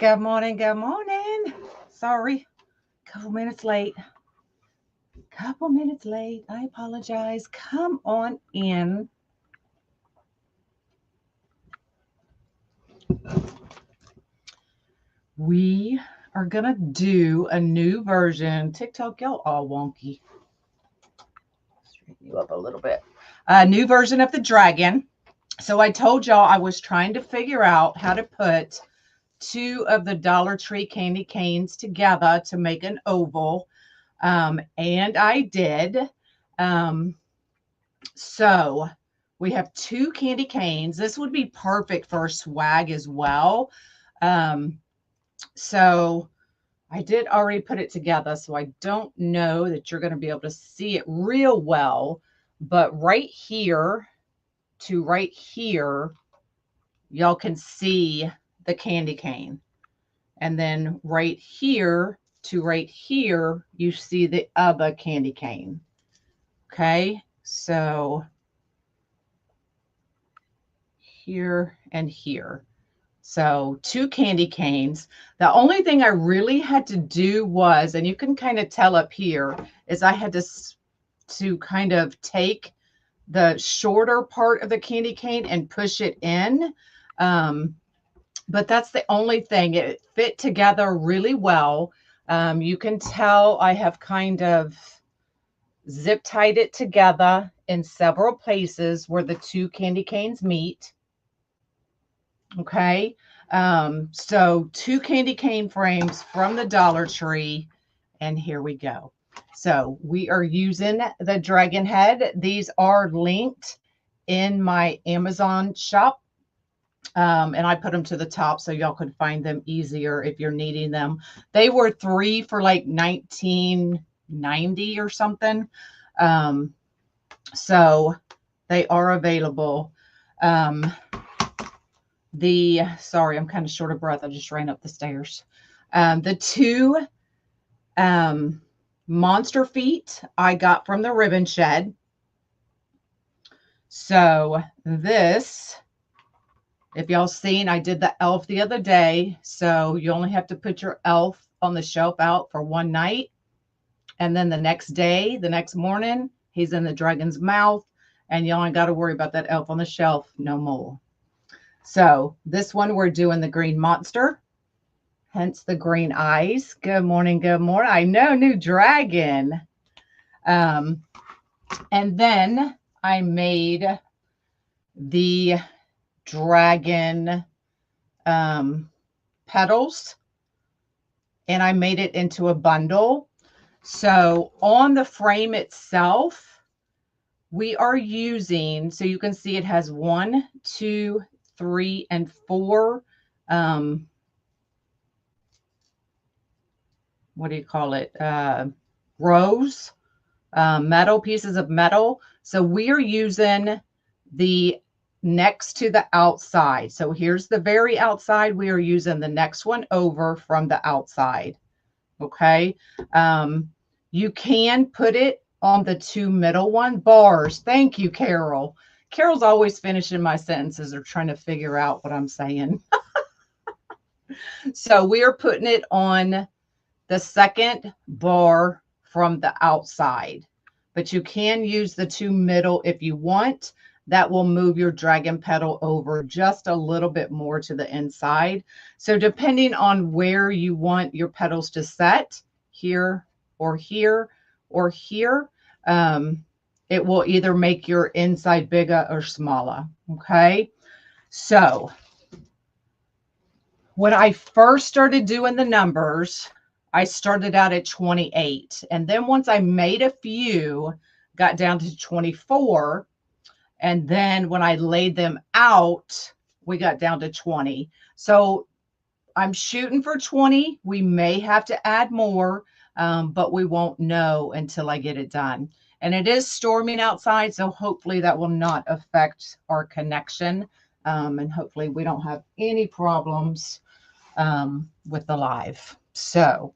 Good morning. Good morning. Sorry, couple minutes late. Couple minutes late. I apologize. Come on in. We are going to do a new version. TikTok, y'all all wonky. Straighten you up a little bit. A new version of the dragon. So I told y'all I was trying to figure out how to put two of the Dollar Tree candy canes together to make an oval. And I did. So we have two candy canes. This would be perfect for swag as well. So I did already put it together, so I don't know that you're going to be able to see it real well, but right here to right here, y'all can see the candy cane. And then right here to right here, you see the other candy cane. Okay, so here and here. So two candy canes. The only thing I really had to do was, and you can kind of tell up here, is I had to kind of take the shorter part of the candy cane and push it in. But that's the only thing. It fit together really well. You can tell I have kind of zip tied it together in several places where the two candy canes meet. Okay. So two candy cane frames from the Dollar Tree, and here we go. So we are using the dragon head. These are linked in my Amazon shop. And I put them to the top so y'all could find them easier if you're needing them. They were 3 for like $19.90 or something. So they are available. Sorry, I'm kind of short of breath. I just ran up the stairs. The two monster feet I got from the Ribbon Shed. So this, if y'all seen, I did the elf the other day. So you only have to put your elf on the shelf out for one night. And then the next day, the next morning, he's in the dragon's mouth. And y'all ain't got to worry about that elf on the shelf no more. So this one, we're doing the green monster, hence the green eyes. Good morning. Good morning. I know, new dragon. And then I made the dragon petals, and I made it into a bundle. So on the frame itself, we are using, so you can see it has 1, 2, 3, and 4 what do you call it, rows, metal pieces of metal. So we are using the next to the outside. So here's the very outside. We are using the next one over from the outside. Okay. You can put it on the two middle bars. Thank you, Carol. Carol's always finishing my sentences or trying to figure out what I'm saying. So we are putting it on the second bar from the outside, but you can use the two middle if you want. That will move your dragon petal over just a little bit more to the inside. So depending on where you want your petals to set, here or here or here, it will either make your inside bigger or smaller. Okay. So when I first started doing the numbers, I started out at 28. And then once I made a few, got down to 24. And then when I laid them out, we got down to 20. So I'm shooting for 20. We may have to add more, but we won't know until I get it done. And it is storming outside, so hopefully that will not affect our connection. And hopefully we don't have any problems with the live. So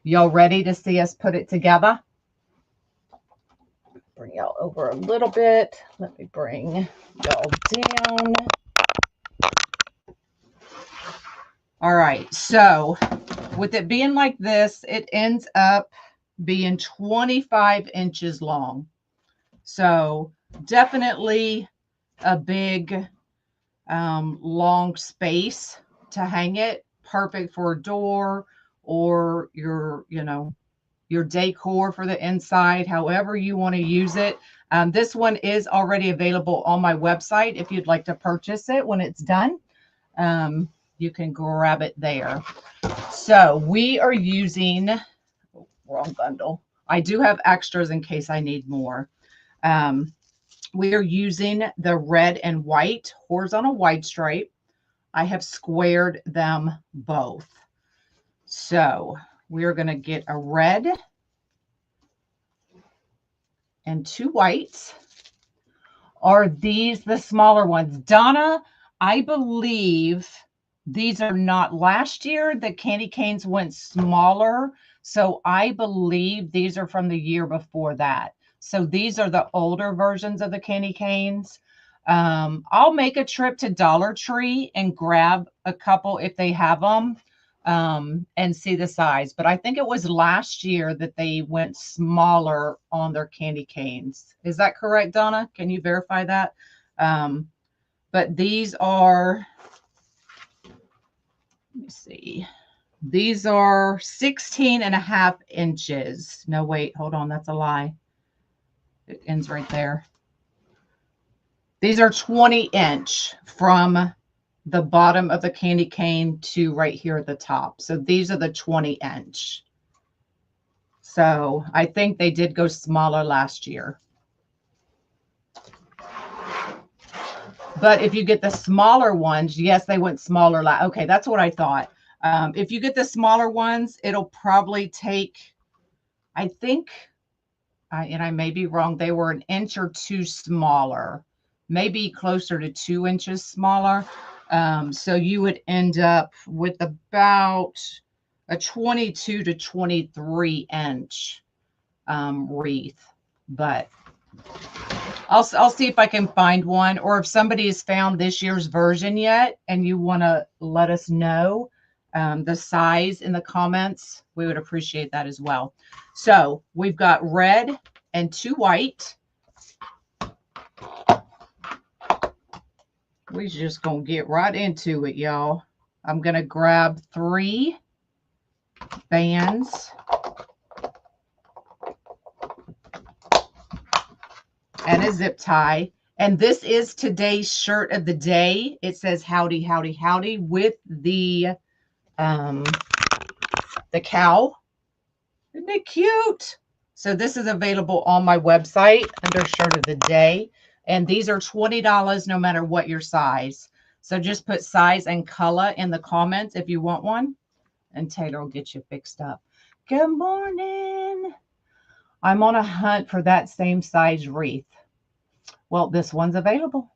y'all ready to see us put it together? Bring y'all over a little bit. Let me bring y'all down. All right, so with it being like this, it ends up being 25 inches long. So definitely a big, long space to hang it. Perfect for a door or your, your decor for the inside, however you want to use it. This one is already available on my website. If you'd like to purchase it when it's done, you can grab it there. So we are using, wrong bundle. I do have extras in case I need more. We are using the red and white horizontal wide stripe. I have squared them both. So we are going to get a red and 2 whites. Are these the smaller ones? Donna, I believe these are not last year. The candy canes went smaller. So I believe these are from the year before that. So these are the older versions of the candy canes. I'll make a trip to Dollar Tree and grab a couple if they have them, and see the size. But I think it was last year that they went smaller on their candy canes. Is that correct, Donna? Can you verify that? But these are, let me see. These are 16.5 inches. No, wait, hold on. That's a lie. It ends right there. These are 20-inch from the bottom of the candy cane to right here at the top. So these are the 20-inch. So I think they did go smaller last year. But if you get the smaller ones, yes, they went smaller. Okay, that's what I thought. If you get the smaller ones, it'll probably take, I think, and I may be wrong, they were an inch or two smaller, maybe closer to 2 inches smaller. So you would end up with about a 22 to 23 inch wreath. But I'll see if I can find one, or if somebody has found this year's version yet and you want to let us know the size in the comments, we would appreciate that as well. So we've got red and 2 white. We're just going to get right into it, y'all. I'm going to grab 3 bands and a zip tie. And this is today's shirt of the day. It says howdy, howdy, howdy with the cow. Isn't it cute? So this is available on my website under shirt of the day. And these are $20 no matter what your size. So just put size and color in the comments if you want one. And Taylor will get you fixed up. Good morning. I'm on a hunt for that same size wreath. Well, this one's available.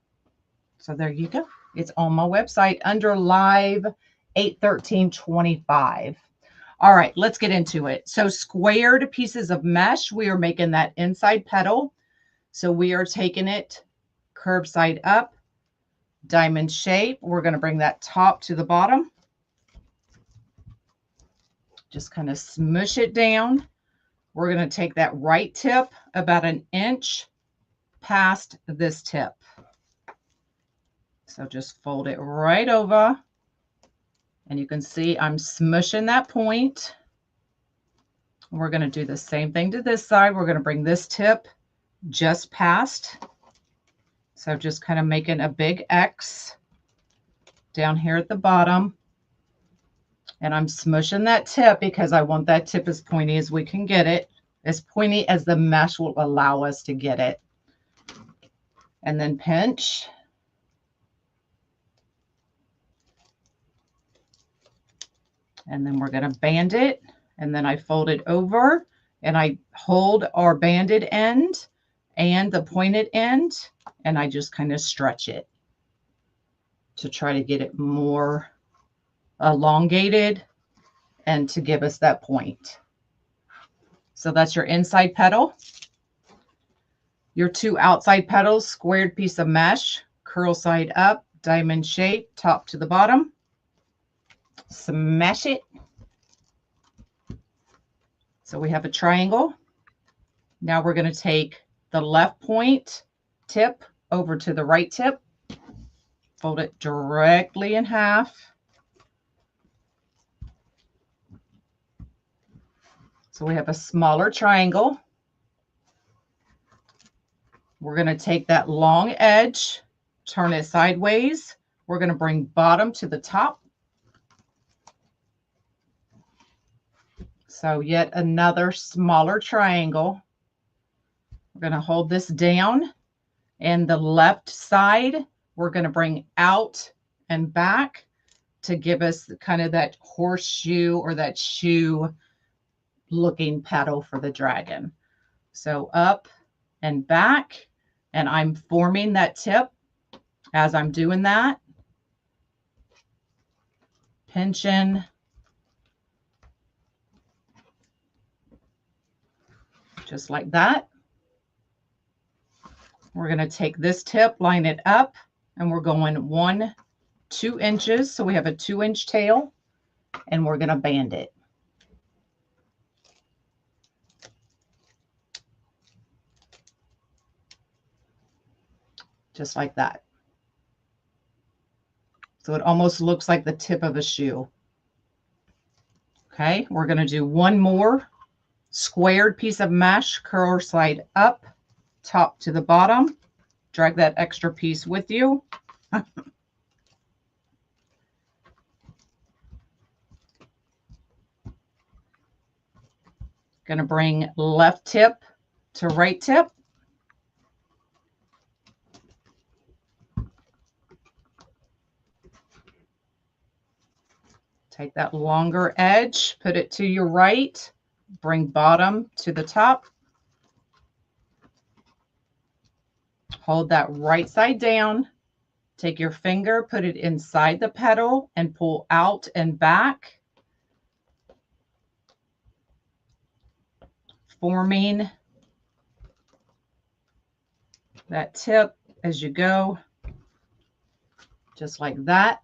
So there you go. It's on my website under live 8/13/25. All right, let's get into it. So squared pieces of mesh, we are making that inside petal. So we are taking it curved side up, diamond shape. We're going to bring that top to the bottom. Just kind of smush it down. We're going to take that right tip about an inch past this tip. So just fold it right over. And you can see I'm smushing that point. We're going to do the same thing to this side. We're going to bring this tip just past. So just kind of making a big X down here at the bottom. And I'm smushing that tip because I want that tip as pointy as we can get it, as pointy as the mesh will allow us to get it. And then pinch. And then we're going to band it. And then I fold it over and I hold our banded end and the pointed end. And I just kind of stretch it to try to get it more elongated and to give us that point. So that's your inside petal. Your 2 outside petals, squared piece of mesh, curl side up, diamond shape, top to the bottom. Smash it. So we have a triangle. Now we're going to take the left point tip over to the right tip, fold it directly in half. So we have a smaller triangle. We're going to take that long edge, turn it sideways. We're going to bring bottom to the top. So yet another smaller triangle. We're going to hold this down, and the left side, we're going to bring out and back to give us kind of that horseshoe or that shoe looking petal for the dragon. So up and back, and I'm forming that tip as I'm doing that. Pinching. Just like that. We're going to take this tip, line it up, and we're going 2 inches. So we have a 2-inch tail, and we're going to band it. Just like that. So it almost looks like the tip of a shoe. Okay, we're going to do one more squared piece of mesh, curl or slide up, top to the bottom. Drag that extra piece with you. Going to bring left tip to right tip. Take that longer edge, put it to your right, bring bottom to the top. Hold that right side down. Take your finger, put it inside the petal, and pull out and back, forming that tip as you go, just like that.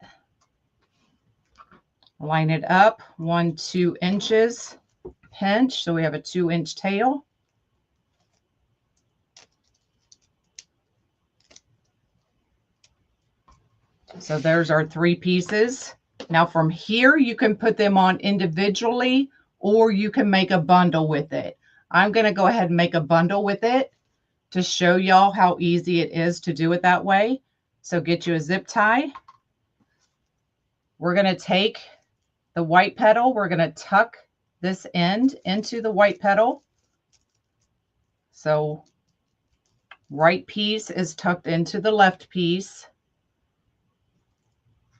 Line it up 2 inches, pinch, so we have a 2-inch tail. So there's our 3 pieces. Now from here, you can put them on individually, or you can make a bundle with it. I'm going to go ahead and make a bundle with it to show y'all how easy it is to do it that way. So get you a zip tie. We're going to take the white petal. We're going to tuck this end into the white petal. So right piece is tucked into the left piece.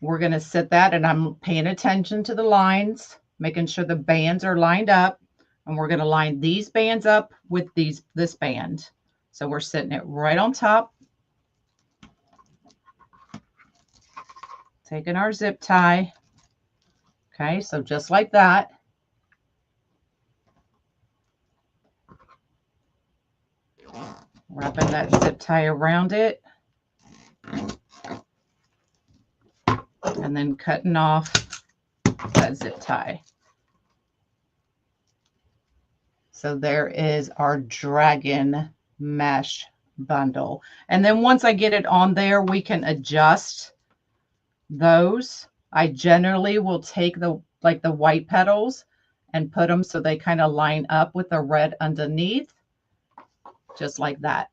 We're going to set that, and I'm paying attention to the lines, making sure the bands are lined up. And we're going to line these bands up with this band. So we're setting it right on top. Taking our zip tie. Okay, so just like that. Wrapping that zip tie around it. And then cutting off that zip tie. So there is our dragon mesh bundle. And then once I get it on there, we can adjust those. I generally will take the white petals and put them so they kind of line up with the red underneath, just like that.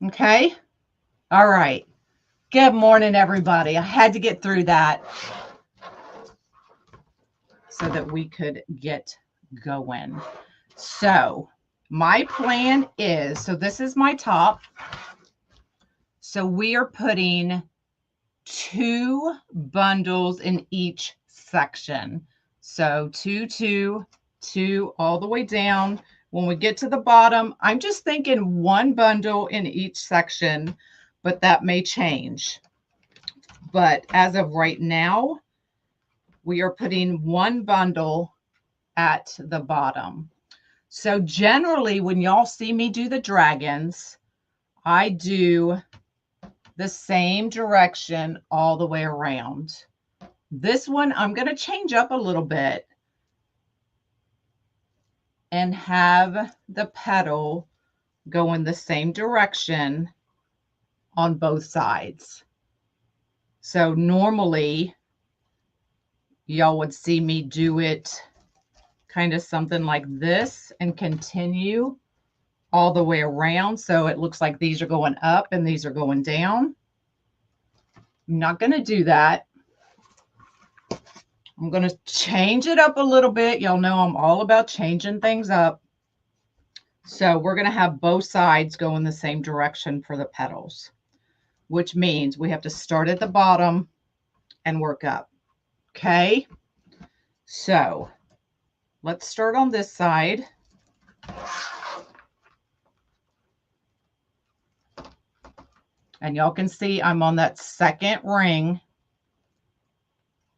Okay. All right. Good morning, everybody. I had to get through that so that we could get going. So my plan is, so this is my top. So we are putting 2 bundles in each section. So 2, 2, 2 all the way down. When we get to the bottom, I'm just thinking 1 bundle in each section, but that may change. But as of right now, we are putting 1 bundle at the bottom. So generally, when y'all see me do the dragons, I do the same direction all the way around. This one, I'm going to change up a little bit and have the petal go in the same direction on both sides. So normally y'all would see me do it kind of something like this and continue all the way around. So it looks like these are going up and these are going down. I'm not going to do that. I'm going to change it up a little bit. Y'all know I'm all about changing things up. So we're going to have both sides go in the same direction for the petals, which means we have to start at the bottom and work up. Okay. So let's start on this side. And y'all can see I'm on that second ring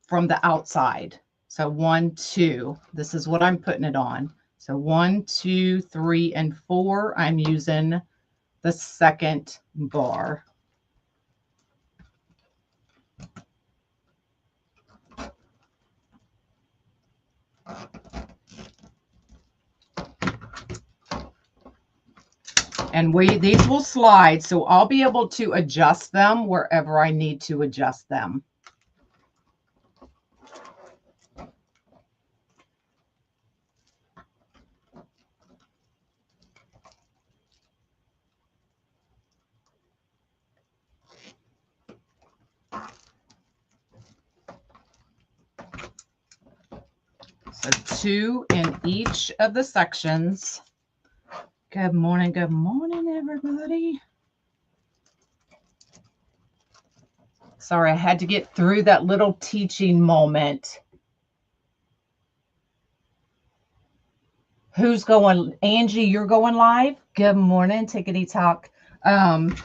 from the outside. So 1, 2, this is what I'm putting it on. So 1, 2, 3, and 4, I'm using the second bar. And these will slide, so I'll be able to adjust them wherever I need to adjust them. So 2 in each of the sections. Good morning, everybody. Sorry, I had to get through that little teaching moment. Who's going? Angie, you're going live? Good morning, Tickety Talk. Angie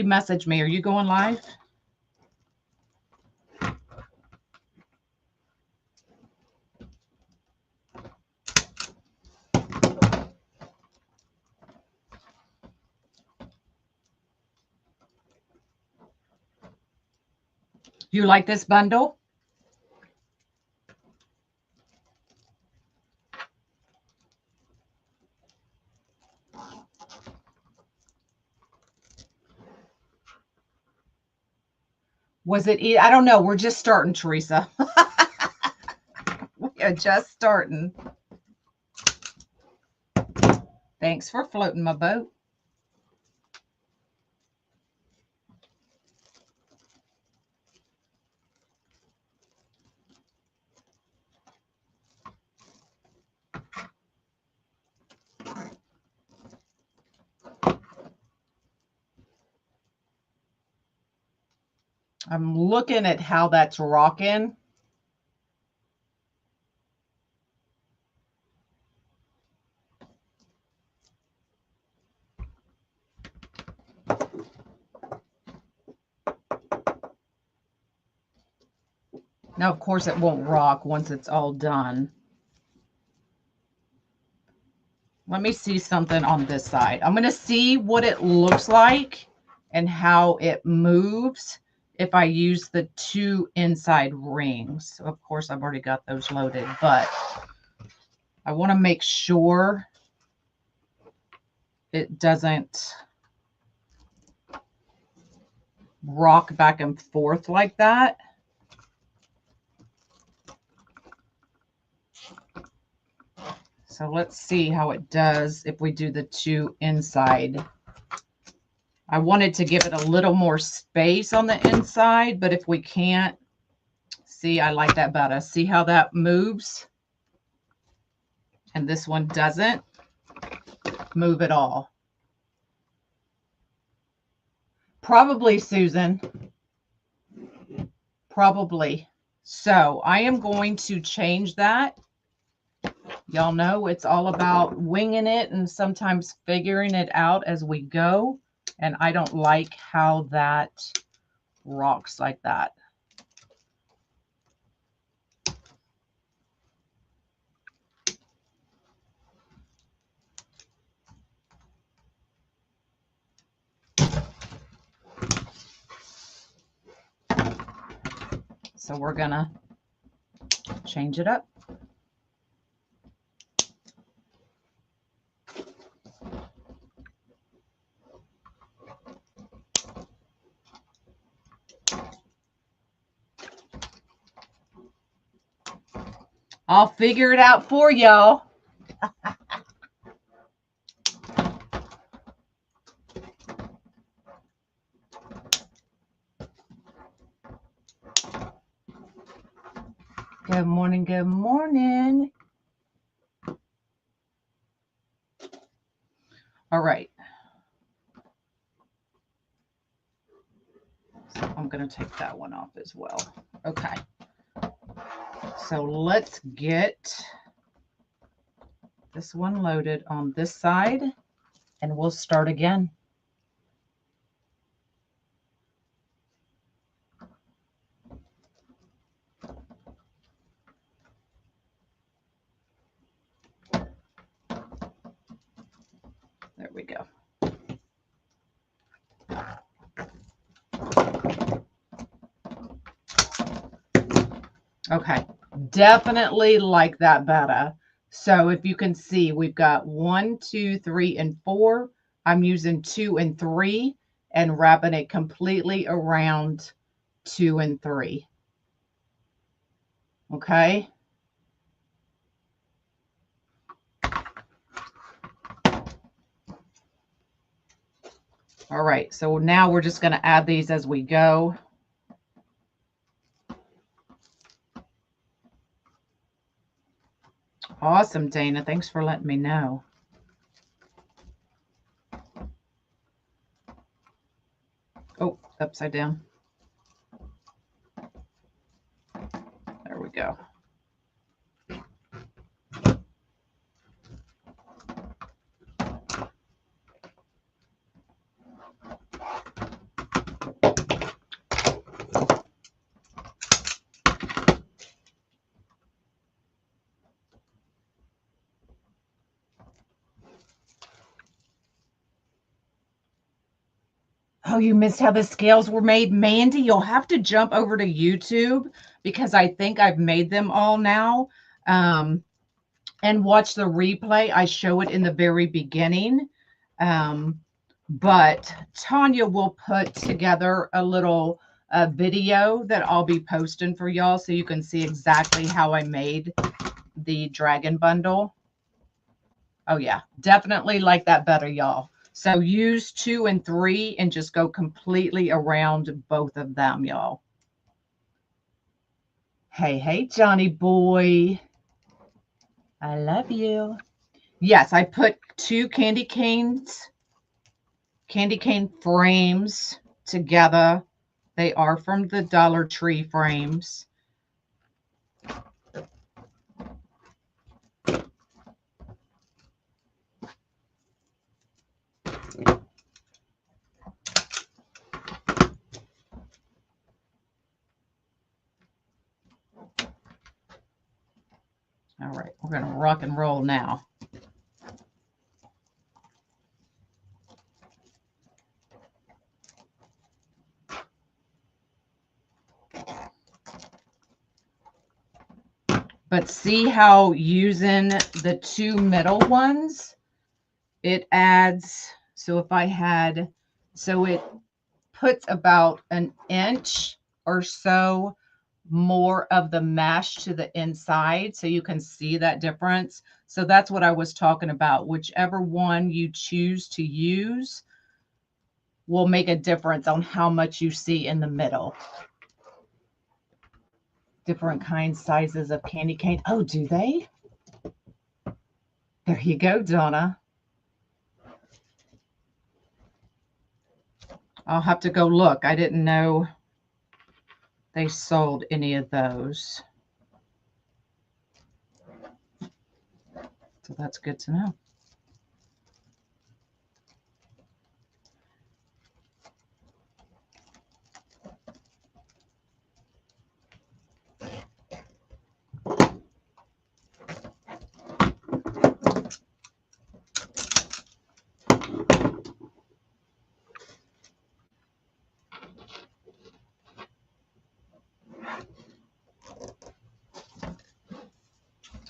messaged me. Are you going live? You like this bundle? Was it? I don't know. We're just starting, Teresa. We are just starting. Thanks for floating my boat. I'm looking at how that's rocking. Now, of course, it won't rock once it's all done. Let me see something on this side. I'm going to see what it looks like and how it moves if I use the 2 inside rings. So of course, I've already got those loaded, but I want to make sure it doesn't rock back and forth like that. So let's see how it does if we do the 2 inside. I wanted to give it a little more space on the inside, but if we can't, see, I like that better. See how that moves? And this one doesn't move at all. Probably, Susan. Probably. So I am going to change that. Y'all know it's all about winging it and sometimes figuring it out as we go. And I don't like how that rocks like that. So we're going to change it up. I'll figure it out for y'all. Good morning, good morning. All right. So I'm going to take that one off as well. Okay. So let's get this one loaded on this side and we'll start again. There we go. Okay, definitely like that better. So if you can see, we've got 1, 2, 3, and 4. I'm using 2 and 3 and wrapping it completely around 2 and 3. Okay. All right, so now we're just going to add these as we go. Awesome, Dana. Thanks for letting me know. Oh, upside down. There we go. Oh, you missed how the scales were made? Mandy, you'll have to jump over to YouTube because I think I've made them all now. And watch the replay. I show it in the very beginning. But Tanya will put together a little video that I'll be posting for y'all so you can see exactly how I made the dragon bundle. Oh, yeah. Definitely like that better, y'all. So use 2 and 3 and just go completely around both of them, y'all. Hey, hey, Johnny boy. I love you. Yes, I put 2 candy cane frames together. They are from the Dollar Tree frames. All right, we're going to rock and roll now. But see how using the 2 middle ones, it adds, so if I had, so it puts about an inch or so more of the mesh to the inside, so you can see that difference. So that's what I was talking about. Whichever one you choose to use will make a difference on how much you see in the middle. Different kinds, sizes of candy cane. Oh, do they? There you go, Donna. I'll have to go look. I didn't know they sold any of those. So that's good to know.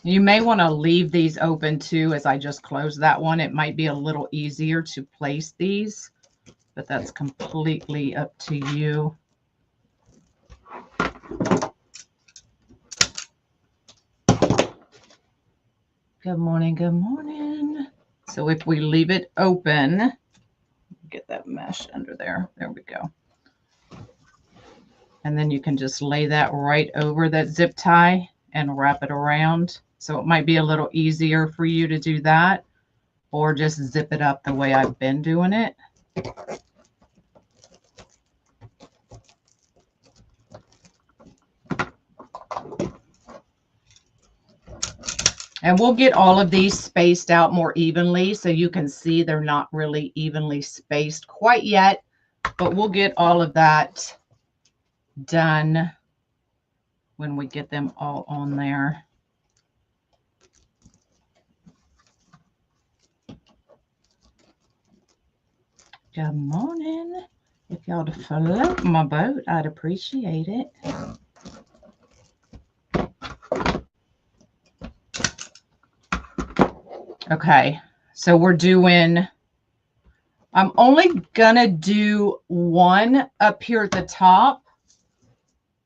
You may want to leave these open too, as I just closed that one. It might be a little easier to place these, but that's completely up to you. Good morning, good morning. So if we leave it open, get that mesh under there. There we go. And then you can just lay that right over that zip tie and wrap it around. So it might be a little easier for you to do that, or just zip it up the way I've been doing it. And we'll get all of these spaced out more evenly, so you can see they're not really evenly spaced quite yet, but we'll get all of that done when we get them all on there. Good morning. If y'all to float my boat, I'd appreciate it. Okay, so we're doing, I'm only gonna do one up here at the top,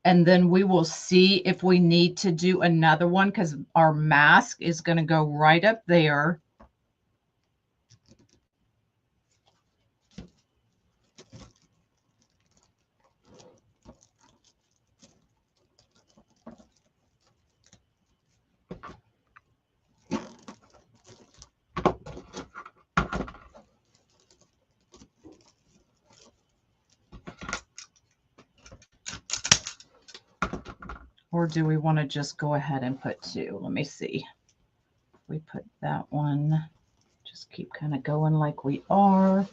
and then we will see if we need to do another one, because our mask is gonna go right up there. Or do we want to just go ahead and put two? Let me see. We put that one, just keep kind of going like we are.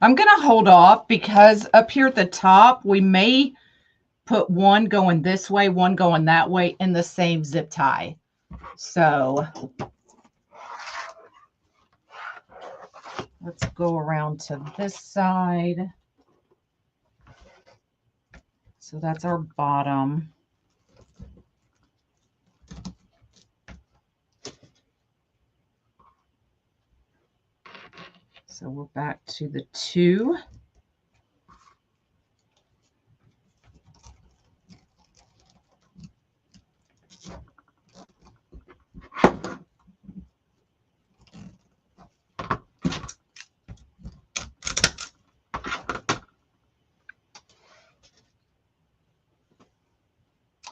I'm going to hold off because up here at the top, we may put one going this way, one going that way in the same zip tie. So let's go around to this side. So that's our bottom. So we're back to the two.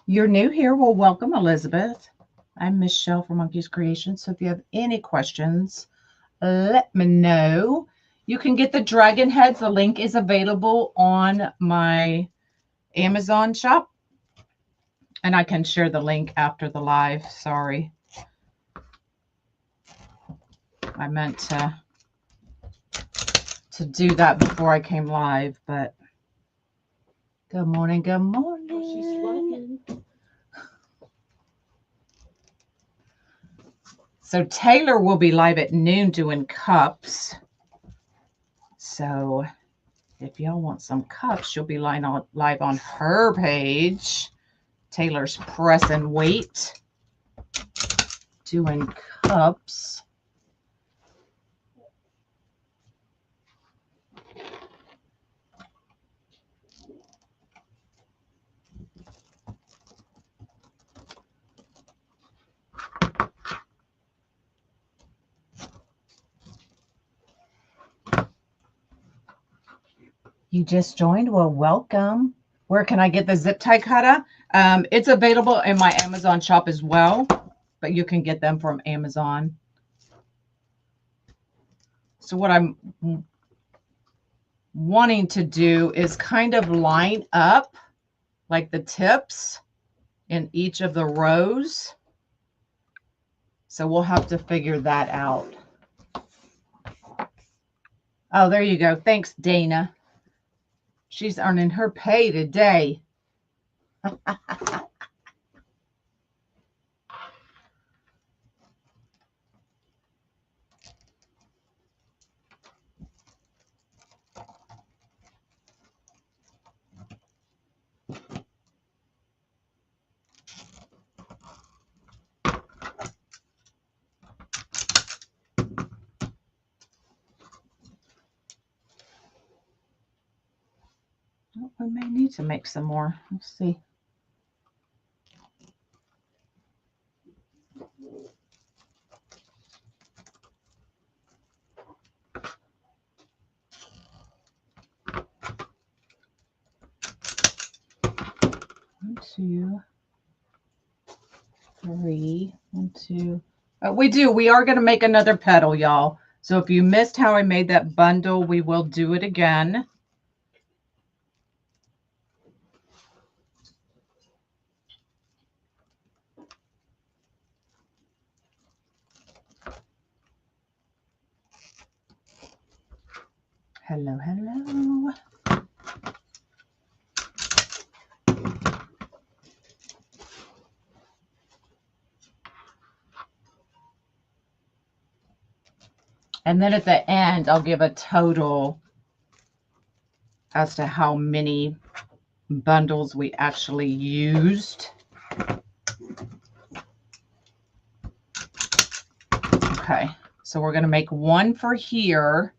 You're new here. Well, welcome, Elizabeth. I'm Michelle from Monkey's Creation. So if you have any questions, let me know. You can get the dragon heads. The link is available on my Amazon shop. And I can share the link after the live. Sorry. I meant to do that before I came live, but good morning, good morning. Oh, she's working. So Taylor will be live at noon doing cups. So if y'all want some cups, she'll be live on her page. Taylor's Press and Wait doing cups. You just joined? Well, welcome. Where can I get the zip tie cutter? It's available in my Amazon shop as well, but you can get them from Amazon. So what I'm wanting to do is kind of line up like the tips in each of the rows. So we'll have to figure that out. Oh, there you go. Thanks, Dana. She's earning her pay today. We may need to make some more. Let's see. One, two, three, one, two. We are going to make another petal, y'all. So if you missed how I made that bundle, we will do it again. Hello, hello. And then at the end, I'll give a total as to how many bundles we actually used. Okay, so we're going to make one for here.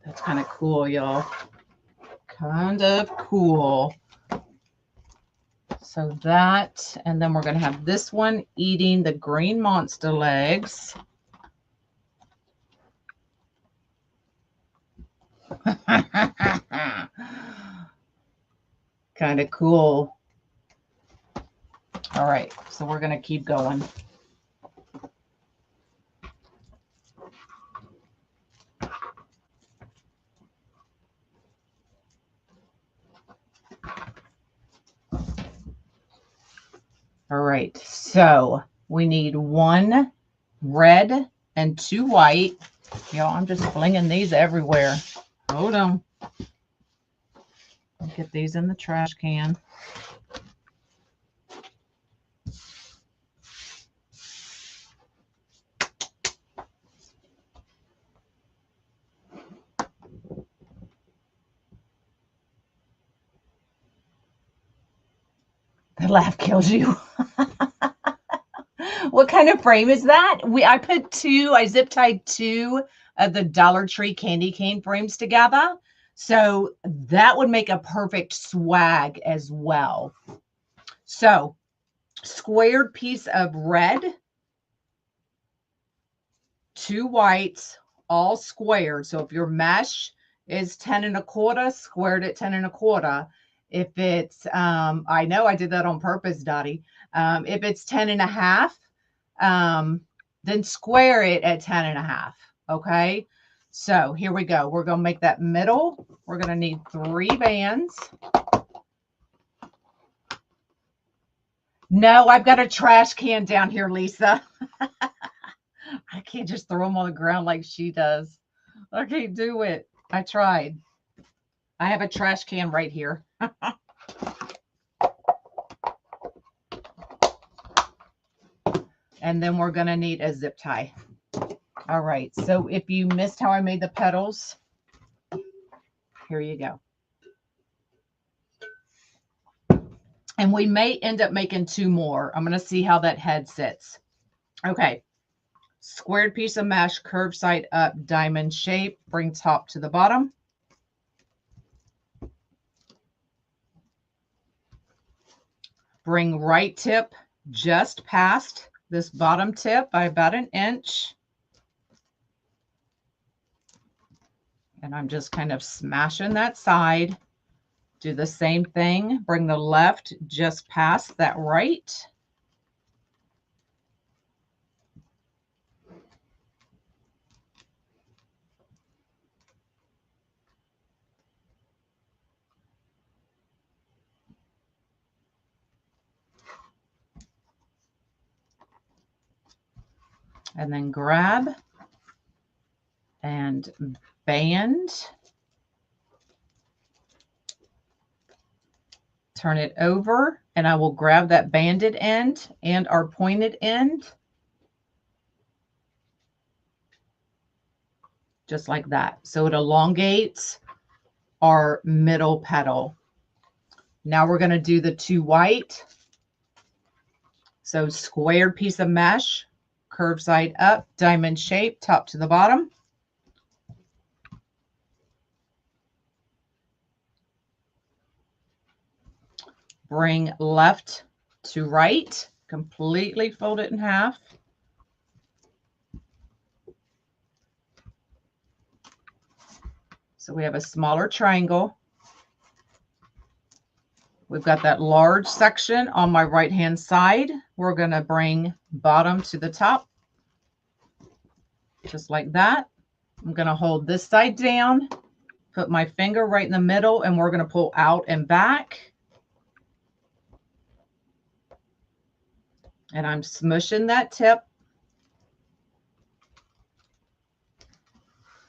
That's kind of cool, y'all. Kind of cool. So that, and then we're going to have this one eating the green monster legs. Kind of cool. All right, so we're going to keep going. All right, so we need one red and two white. Y'all, I'm just flinging these everywhere. Hold on. I'll get these in the trash can. The laugh kills you. What kind of frame is that? I zip tied two of the Dollar Tree candy cane frames together. So that would make a perfect swag as well. So squared piece of red, two whites, all squared. So if your mesh is 10 1/4, squared at 10 1/4. If it's, I know I did that on purpose, Dottie. If it's 10 1/2, then square it at 10 1/2. Okay. So here we go. We're going to make that middle. We're going to need 3 bands. No, I've got a trash can down here, Lisa. I can't just throw them on the ground like she does. I can't do it. I tried. I have a trash can right here. And then we're going to need a zip tie. All right. So if you missed how I made the petals, here you go. And we may end up making 2 more. I'm going to see how that head sits. Okay. Squared piece of mesh, curved side up, diamond shape, bring top to the bottom. Bring right tip just past this bottom tip by about 1 inch. And I'm just kind of smashing that side. Do the same thing. Bring the left just past that right. And then grab and band. Turn it over, and I will grab that banded end and our pointed end. Just like that. So it elongates our middle petal. Now we're going to do the 2 white. So squared piece of mesh, curve side up, diamond shape, top to the bottom. Bring left to right, completely fold it in half. So we have a smaller triangle. We've got that large section on my right-hand side. We're going to bring bottom to the top, just like that. I'm going to hold this side down, put my finger right in the middle, and we're going to pull out and back. And I'm smushing that tip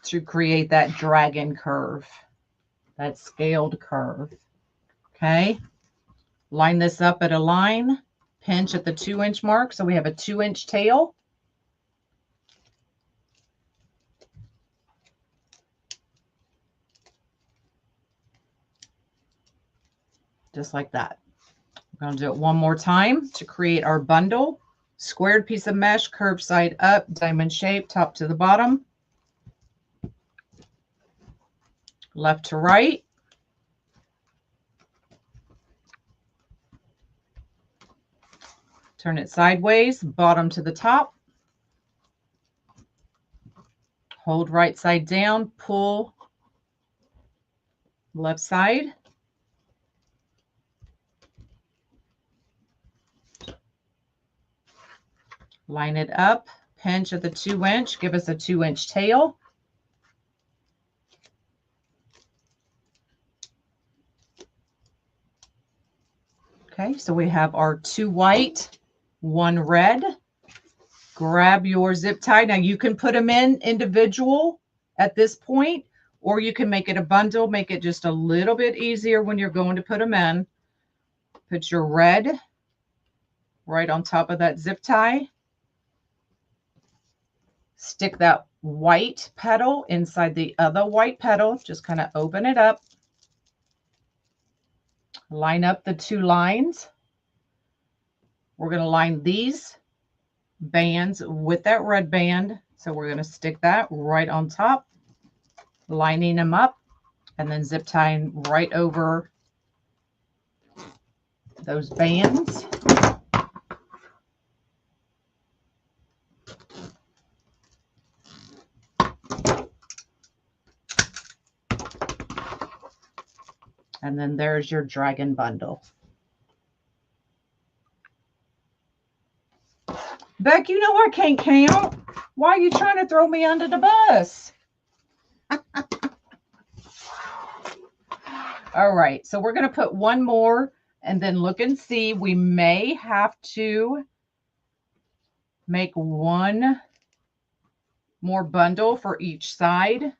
to create that dragon curve, that scaled curve. Okay. Line this up at a line, pinch at the 2-inch mark. So we have a 2-inch tail. Just like that. We're going to do it one more time to create our bundle. Squared piece of mesh, curved side up, diamond shape, top to the bottom. Left to right. Turn it sideways, bottom to the top. Hold right side down, pull left side. Line it up, pinch at the 2-inch, give us a 2-inch tail. Okay, so we have our 2 white, 1 red. Grab your zip tie. Now you can put them in individual at this point, or you can make it a bundle, make it just a little bit easier when you're going to put them in. Put your red right on top of that zip tie. Stick that white petal inside the other white petal. Just kind of open it up. Line up the 2 lines. We're going to line these bands with that red band. So we're going to stick that right on top, lining them up, and then zip tying right over those bands. And then there's your dragon bundle. Beck, you know I can't count. Why are you trying to throw me under the bus? All right, so we're going to put one more and then look and see. We may have to make one more bundle for each side,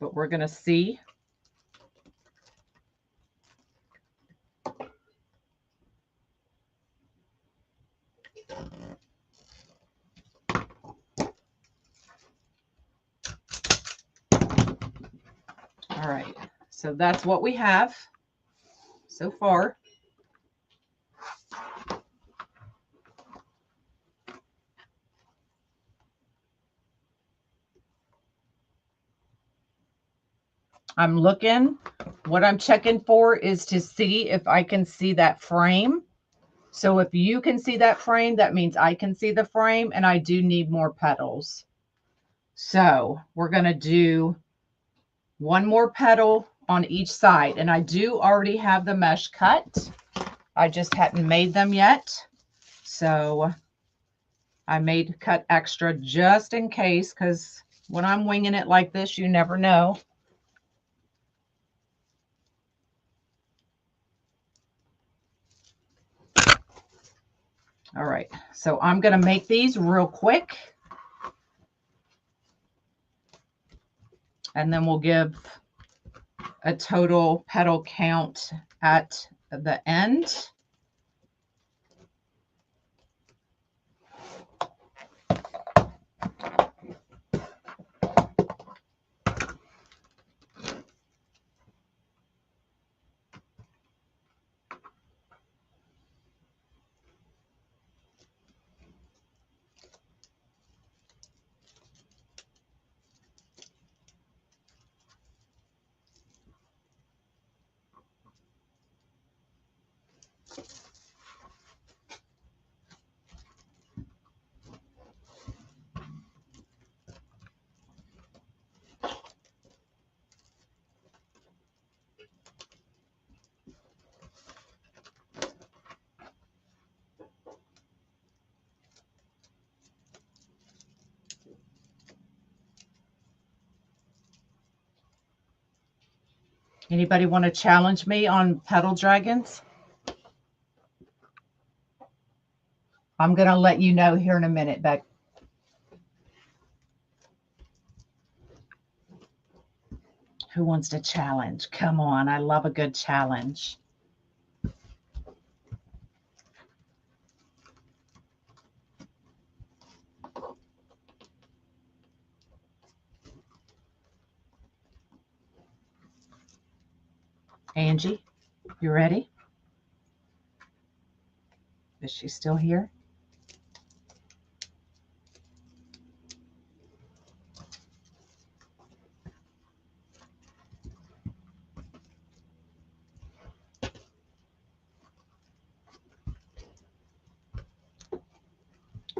but we're going to see. All right, so that's what we have so far. I'm looking. What I'm checking for is to see if I can see that frame. So if you can see that frame, that means I can see the frame, and I do need more petals. So we're going to do one more petal on each side, and I do already have the mesh cut. I just hadn't made them yet. So I made cut extra just in case, because when I'm winging it like this, you never know. All right, so I'm going to make these real quick. And then we'll give a total petal count at the end. Anybody want to challenge me on petal dragons? I'm going to let you know here in a minute, Beck. Who wants to challenge? Come on, I love a good challenge. Angie, you ready? Is she still here?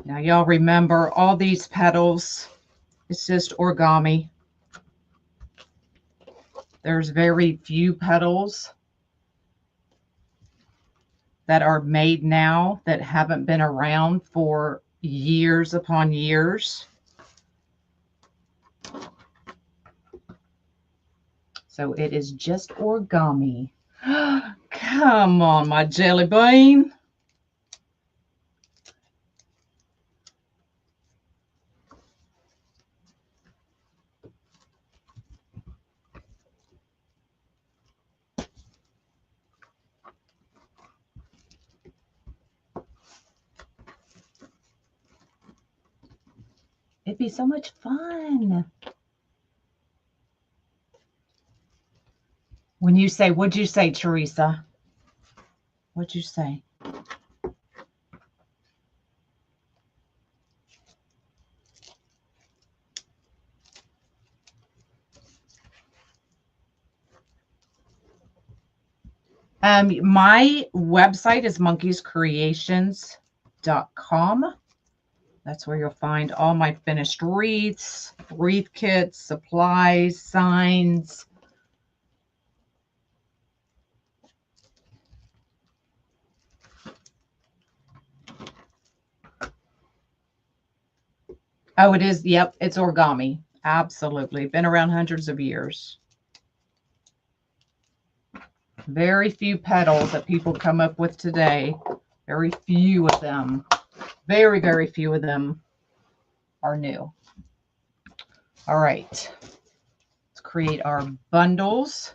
Now, y'all remember all these petals, it's just origami. There's very few petals that are made now that haven't been around for years upon years. So it is just origami. Come on, my jelly bean. It'd be so much fun. When you say, what'd you say, Teresa? What'd you say? My website is monkeyscreations.com. That's where you'll find all my finished wreaths, wreath kits, supplies, signs. Oh, it is. Yep, it's origami. Absolutely. Been around hundreds of years. Very few petals that people come up with today. Very few of them. Very, very few of them are new. All right. Let's create our bundles.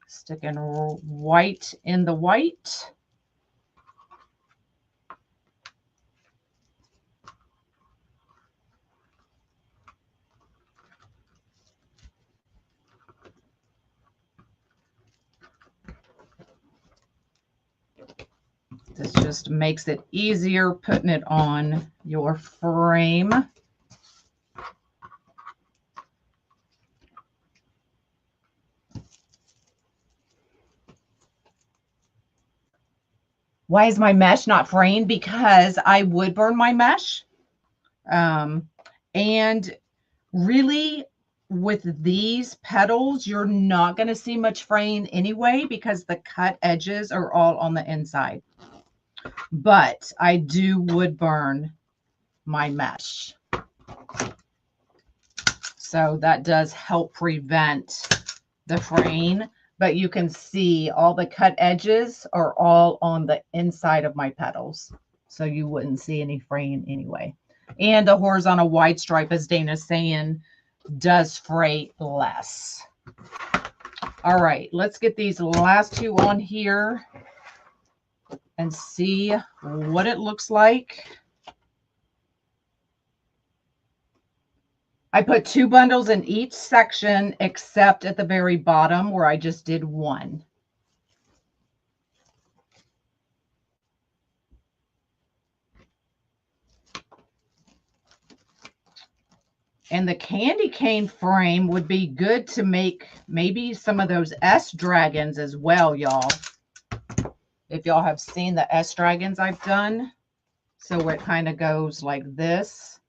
Sticking white in the white. This just makes it easier putting it on your frame. Why is my mesh not fraying? Because I would burn my mesh. And really, with these petals, you're not going to see much fraying anyway because the cut edges are all on the inside. But I do wood burn my mesh. So that does help prevent the fraying. But you can see all the cut edges are all on the inside of my petals. So you wouldn't see any fraying anyway. And the horizontal wide stripe, as Dana's saying, does fray less. All right, let's get these last two on here and see what it looks like. I put 2 bundles in each section except at the very bottom where I just did 1. And the candy cane frame would be good to make maybe some of those S dragons as well, y'all. If y'all have seen the S dragons I've done. So it kind of goes like this.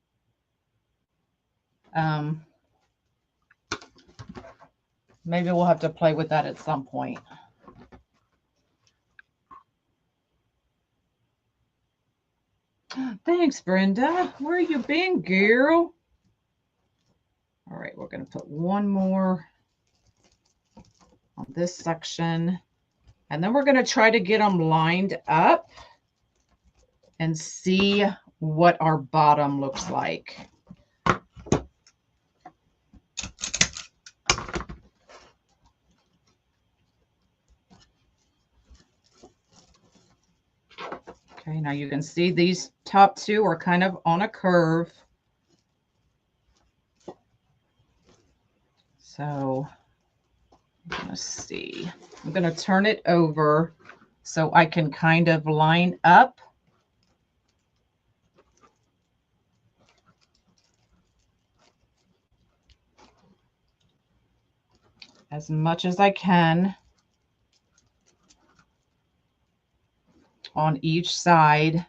Maybe we'll have to play with that at some point. Thanks, Brenda. Where you been, girl? All right, we're going to put one more on this section. And then we're going to try to get them lined up and see what our bottom looks like. Okay, now you can see these top two are kind of on a curve. So let's see. I'm going to turn it over so I can kind of line up. As much as I can on each side.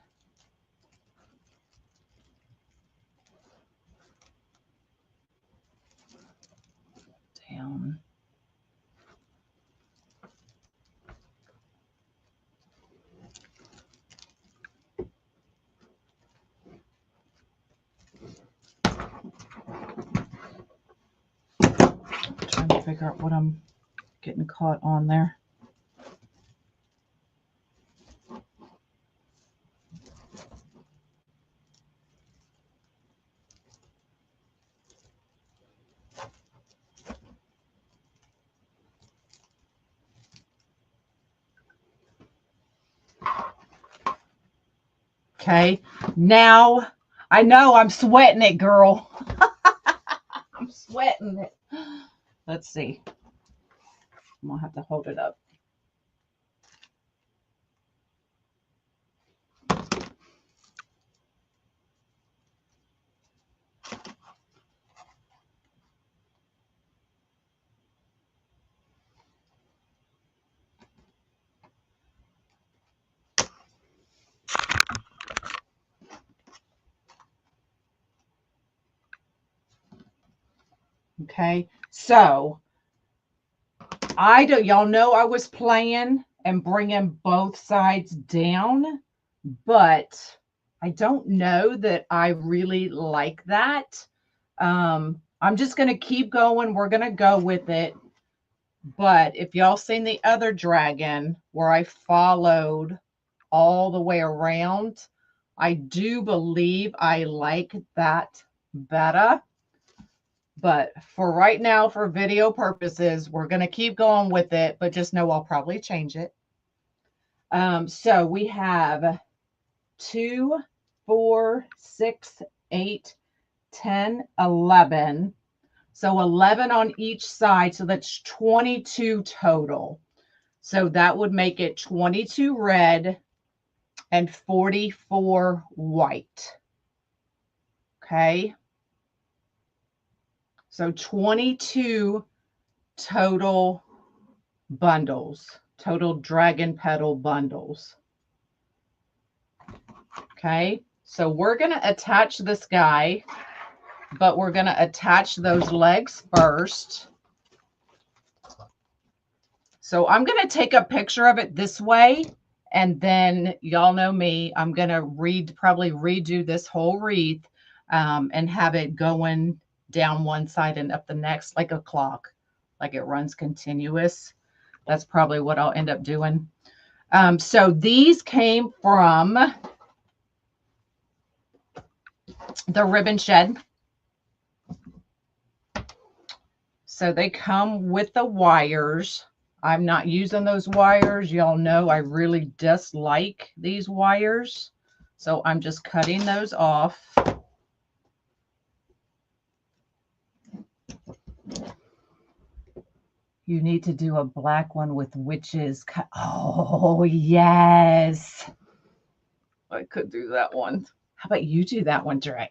Down. Trying to figure out what I'm getting caught on there. Okay, now I know I'm sweating it, girl. I'm sweating it. Let's see. I'm gonna have to hold it up. Okay, so y'all know I was playing and bringing both sides down, but I don't know that I really like that. I'm just going to keep going. We're going to go with it. But if y'all seen the other dragon where I followed all the way around, I do believe I like that better. But for right now, for video purposes, we're going to keep going with it, but just know I'll probably change it. So we have 2, 4, 6, 8, 10, 11. So 11 on each side. So that's 22 total. So that would make it 22 red and 44 white. Okay. So 22 total bundles, total dragon petal bundles. Okay. So we're going to attach this guy, but we're going to attach those legs first. So I'm going to take a picture of it this way. And then y'all know me, I'm going to probably redo this whole wreath and have it going down one side and up the next like a clock, like it runs continuous. That's probably what I'll end up doing. So these came from the Ribbon Shed. So they come with the wires. I'm not using those wires. Y'all know I really dislike these wires. So I'm just cutting those off. You need to do a black one with witches. Oh, yes. I could do that one. How about you do that one, Dre?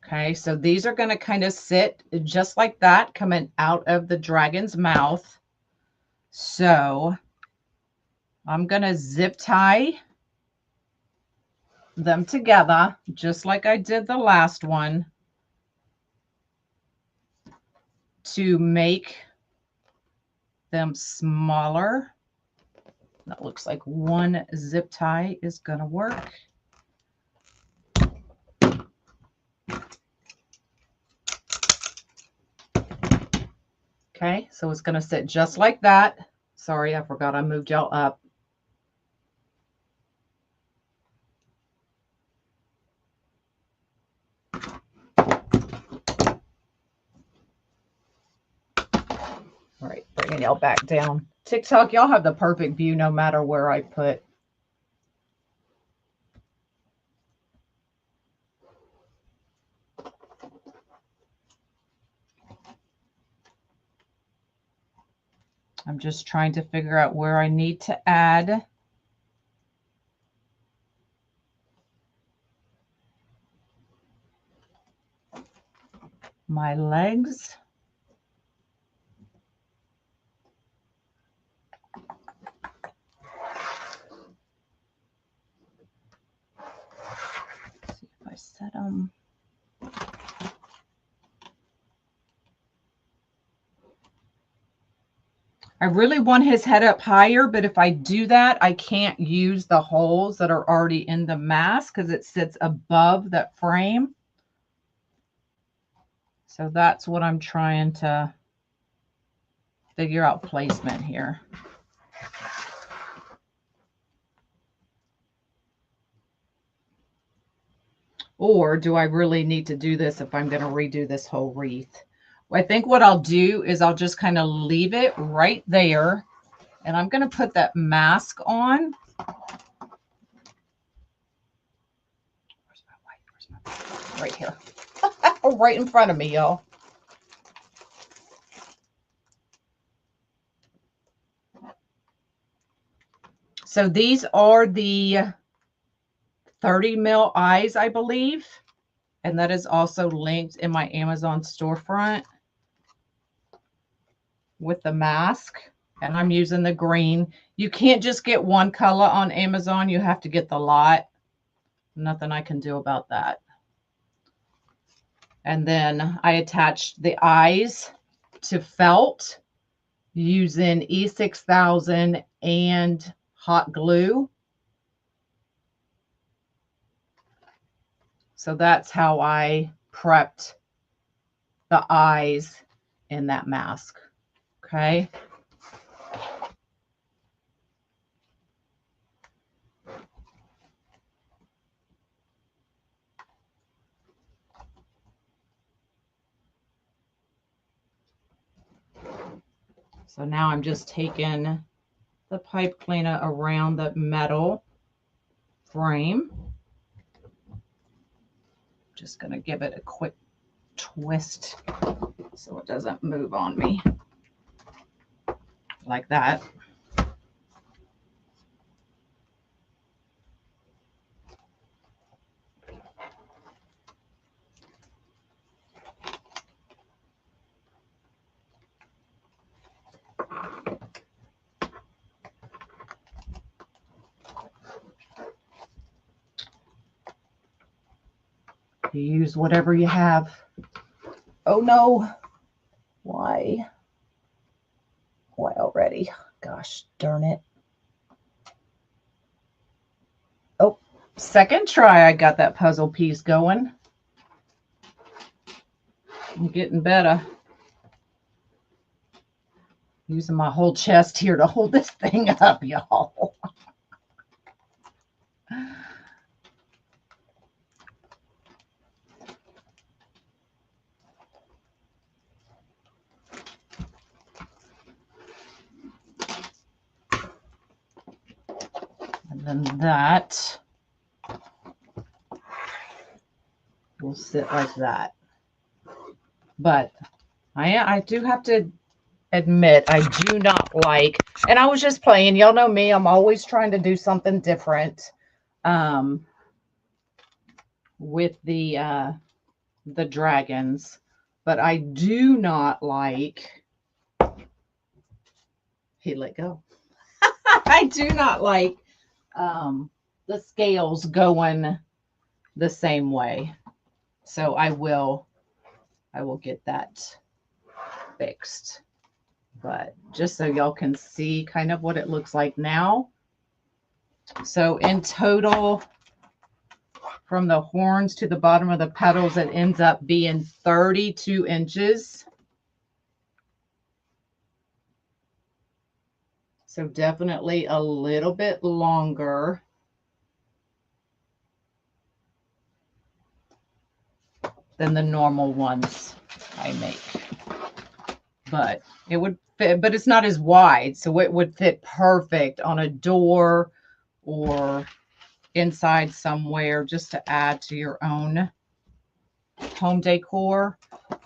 Okay, so these are going to kind of sit just like that, coming out of the dragon's mouth. So I'm going to zip tie them together, just like I did the last one, to make them smaller. That looks like one zip tie is going to work. Okay, so it's going to sit just like that. Sorry, I forgot I moved y'all up. All right, bringing y'all back down. TikTok, y'all have the perfect view no matter where I put. I'm just trying to figure out where I need to add my legs. Let's see if I set them. I really want his head up higher, but if I do that, I can't use the holes that are already in the mask because it sits above that frame. So that's what I'm trying to figure out placement here. Or do I really need to do this if I'm going to redo this whole wreath? I think what I'll do is I'll just kind of leave it right there. And I'm going to put that mask on. Where's my white? Where's my white? Right here. Right in front of me, y'all. So these are the 30 mil eyes, I believe. And that is also linked in my Amazon storefront with the mask. And I'm using the green. You can't just get one color on Amazon. You have to get the lot. Nothing I can do about that. And then I attached the eyes to felt using E6000 and hot glue. So that's how I prepped the eyes in that mask. Okay. So now I'm just taking the pipe cleaner around the metal frame. Just going to give it a quick twist so it doesn't move on me like that. You use whatever you have. Oh no. Why? Why already? Gosh darn it. Oh, second try I got that puzzle piece going. I'm getting better. Using my whole chest here to hold this thing up, y'all. And then that will sit like that. But I do have to admit, I do not like, and I was just playing, y'all know me, I'm always trying to do something different with the dragons, but I do not like, he let go. I do not like the scales going the same way. So I will get that fixed. But just so y'all can see kind of what it looks like now. So in total, from the horns to the bottom of the petals, it ends up being 32 inches. So definitely a little bit longer. Than the normal ones I make. But it would fit, but it's not as wide, so it would fit perfect on a door or inside somewhere just to add to your own home decor.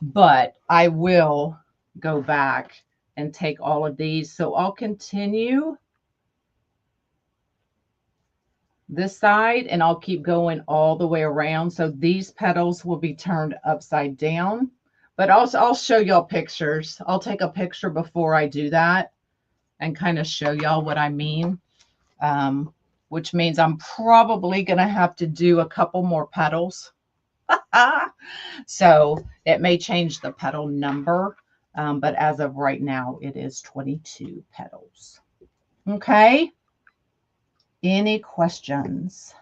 But I will go back and take all of these. So I'll continue this side and I'll keep going all the way around. So these petals will be turned upside down. But also, I'll show y'all pictures. I'll take a picture before I do that and kind of show y'all what I mean, which means I'm probably going to have to do a couple more petals. So it may change the petal number, but as of right now, it is 22 petals. Okay. Any questions?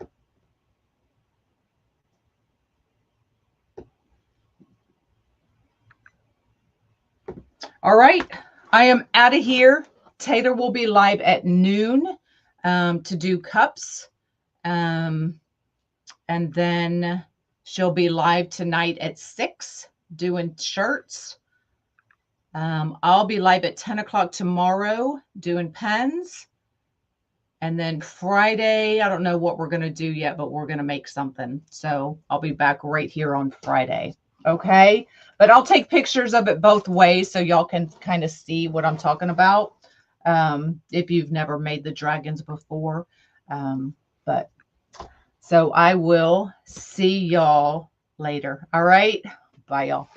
All right, I am out of here. Taylor will be live at noon to do cups. And then she'll be live tonight at 6 doing shirts. I'll be live at 10 o'clock tomorrow doing pens. And then Friday, I don't know what we're going to do yet, but we're going to make something. So I'll be back right here on Friday. Okay. But I'll take pictures of it both ways so y'all can kind of see what I'm talking about. If you've never made the dragons before. But so I will see y'all later. All right. Bye, y'all.